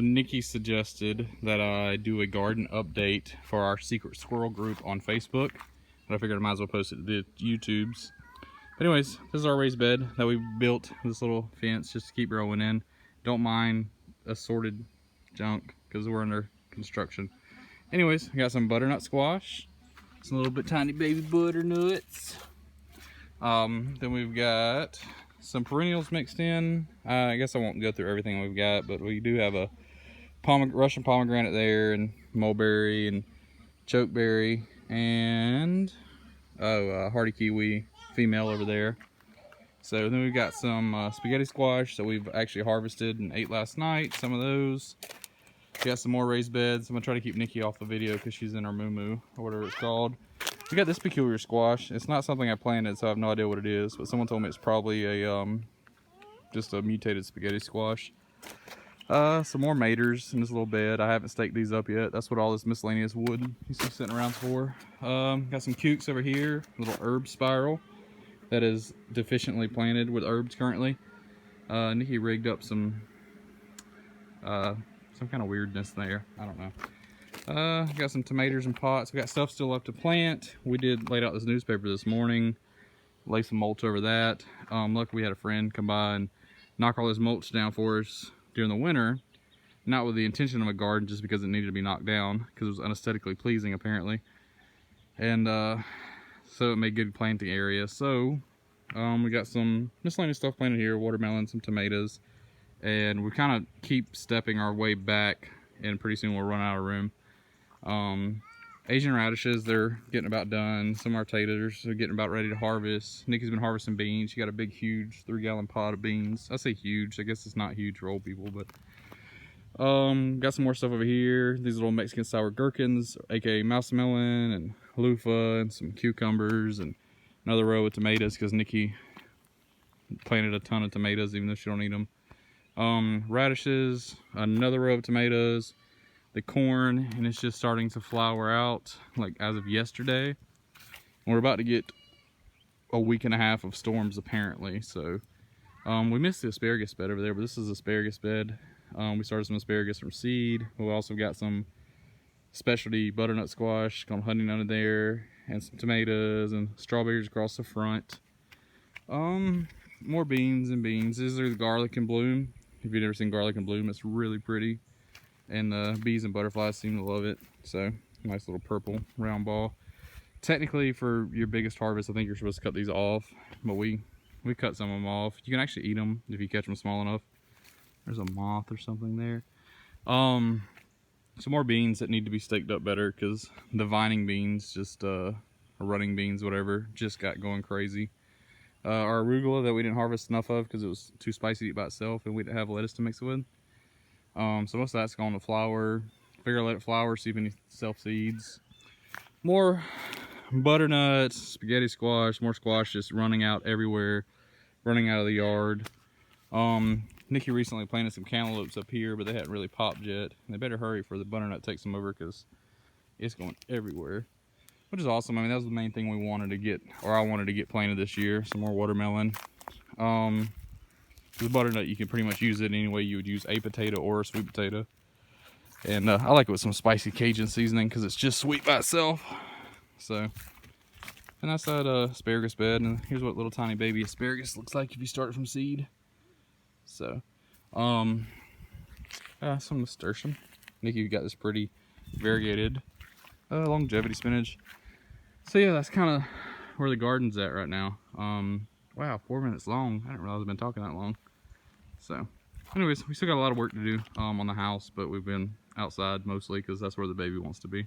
So Nikki suggested that I do a garden update for our secret squirrel group on Facebook. And I figured I might as well post it to the YouTubes. But anyways, this is our raised bed that we built, this little fence just to keep growing in. Don't mind assorted junk because we're under construction. Anyways, we got some butternut squash, some little bit tiny baby butternuts. Then we've got some perennials mixed in. I guess I won't go through everything we've got, but we do have a Russian pomegranate there, and mulberry and chokeberry, and hardy kiwi female over there. So then we've got some spaghetti squash that we've actually harvested and ate last night. Some of those. We got some more raised beds. I'm gonna try to keep Nikki off the video because she's in her moo-moo or whatever it's called. We got this peculiar squash. It's not something I planted, so I have no idea what it is. But someone told me it's probably a just a mutated spaghetti squash. Some more maters in this little bed. I haven't staked these up yet. That's what all this miscellaneous wood you see sitting around for. Got some cukes over here. A little herb spiral that is deficiently planted with herbs currently. Nikki rigged up some kind of weirdness there. I don't know. Got some tomatoes in pots. We got stuff still left to plant. We laid out this newspaper this morning. Lay some mulch over that. Luckily we had a friend come by and knock all this mulch down for us during the winter, not with the intention of a garden, just because it needed to be knocked down because it was unaesthetically pleasing apparently, and so it made good planting area. So we got some miscellaneous stuff planted here, watermelon, some tomatoes, and we kind of keep stepping our way back, and pretty soon we'll run out of room. Asian radishes, they're getting about done. Some of our taters are getting about ready to harvest. Nikki's been harvesting beans. She got a big, huge 3-gallon pot of beans. I say huge. I guess it's not huge for old people, but got some more stuff over here. These little Mexican sour gherkins, aka mouse melon and loofah, and some cucumbers, and another row of tomatoes because Nikki planted a ton of tomatoes even though she don't eat them. Radishes, another row of tomatoes. The corn, and it's just starting to flower out like as of yesterday. And we're about to get a week and a half of storms apparently, so we missed the asparagus bed over there, but this is asparagus bed. We started some asparagus from seed. We also got some specialty butternut squash called honey nut there, and some tomatoes and strawberries across the front. More beans and beans. These are the garlic in bloom. If you've never seen garlic in bloom, it's really pretty. And the bees and butterflies seem to love it. So, nice little purple round ball. Technically, for your biggest harvest, I think you're supposed to cut these off. But we cut some of them off. You can actually eat them if you catch them small enough. There's a moth or something there. Some more beans that need to be staked up better because the vining beans, just or running beans, whatever, just got going crazy. Our arugula that we didn't harvest enough of because it was too spicy to eat by itself, and we didn't have lettuce to mix it with. So most of that's going to flower. Figure let it flower, see if any self-seeds. More butternuts, spaghetti squash, more squash just running out everywhere, running out of the yard. Nikki recently planted some cantaloupes up here, but they hadn't really popped yet. They better hurry before the butternut takes them over because it's going everywhere, which is awesome. I mean, that was the main thing we wanted to get, or I wanted to get planted this year. Some more watermelon. The butternut, you can pretty much use it any way you would use a potato or a sweet potato. And I like it with some spicy Cajun seasoning because it's just sweet by itself. So, and that's that asparagus bed. And here's what little tiny baby asparagus looks like if you start it from seed. So, some nasturtium. Nikki got this pretty variegated longevity spinach. So yeah, that's kind of where the garden's at right now. Wow, 4 minutes long. I didn't realize I've been talking that long. So, anyways, we still got a lot of work to do on the house, but we've been outside mostly because that's where the baby wants to be.